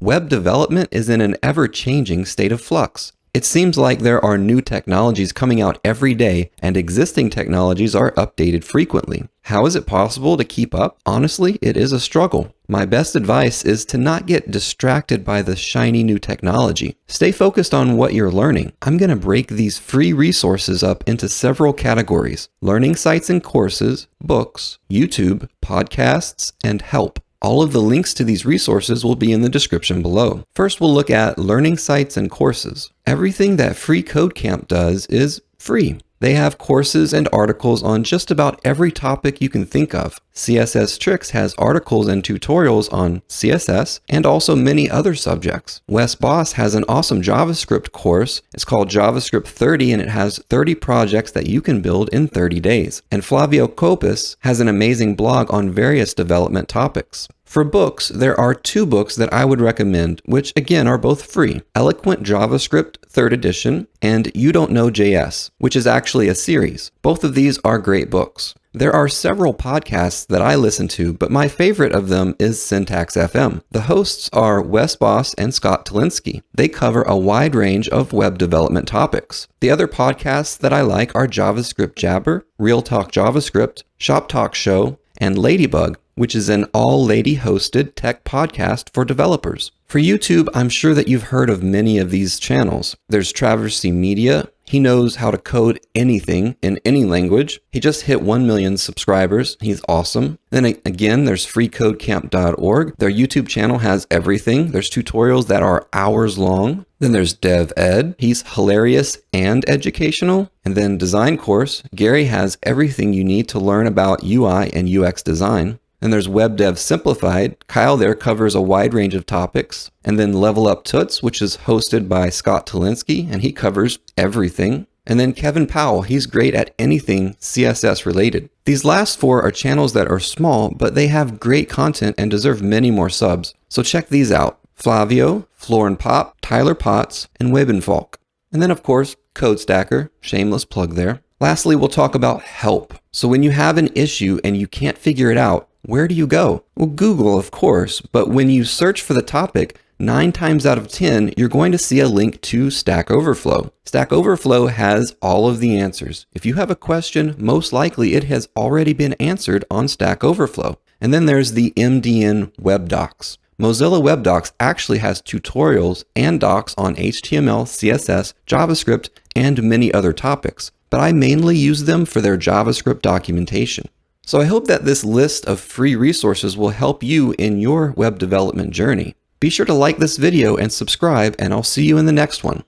Web development is in an ever-changing state of flux. It seems like there are new technologies coming out every day, and existing technologies are updated frequently. How is it possible to keep up? Honestly, it is a struggle. My best advice is to not get distracted by the shiny new technology. Stay focused on what you're learning. I'm going to break these free resources up into several categories: learning sites and courses, books, YouTube, podcasts, and help. All of the links to these resources will be in the description below. First, we'll look at learning sites and courses. Everything that Free Code Camp does is free. They have courses and articles on just about every topic you can think of. CSS Tricks has articles and tutorials on CSS and also many other subjects. Wes Boss has an awesome JavaScript course. It's called JavaScript 30, and it has 30 projects that you can build in 30 days. And Flavio Copus has an amazing blog on various development topics. For books, there are 2 books that I would recommend, which again are both free: Eloquent JavaScript 3rd edition and You Don't Know JS, which is actually a series. Both of these are great books. There are several podcasts that I listen to, but my favorite of them is Syntax FM. The hosts are Wes Boss and Scott Talinsky. They cover a wide range of web development topics. The other podcasts that I like are JavaScript Jabber, Real Talk JavaScript, Shop Talk Show, and Ladybug, which is an all-lady hosted tech podcast for developers. For YouTube, I'm sure that you've heard of many of these channels. There's Traversy Media. He knows how to code anything in any language. He just hit 1 million subscribers. He's awesome. Then again, there's freecodecamp.org. Their YouTube channel has everything. There's tutorials that are hours long. Then there's Dev Ed. He's hilarious and educational. And then Design Course. Gary has everything you need to learn about UI and UX design. And there's Web Dev Simplified. Kyle there covers a wide range of topics. And then Level Up Toots, which is hosted by Scott Talinsky, and he covers everything. And then Kevin Powell, he's great at anything CSS related. These last 4 are channels that are small, but they have great content and deserve many more subs. So check these out: Flavio, Florin Pop, Tyler Potts, and Webenfalk. And then of course, Code Stacker, shameless plug there. Lastly, we'll talk about help. So when you have an issue and you can't figure it out, where do you go? Well, Google, of course, but when you search for the topic, 9 times out of 10, you're going to see a link to Stack Overflow. Stack Overflow has all of the answers. If you have a question, most likely it has already been answered on Stack Overflow. And then there's the MDN Web Docs. Mozilla Web Docs actually has tutorials and docs on HTML, CSS, JavaScript, and many other topics, but I mainly use them for their JavaScript documentation. So I hope that this list of free resources will help you in your web development journey. Be sure to like this video and subscribe, and I'll see you in the next one.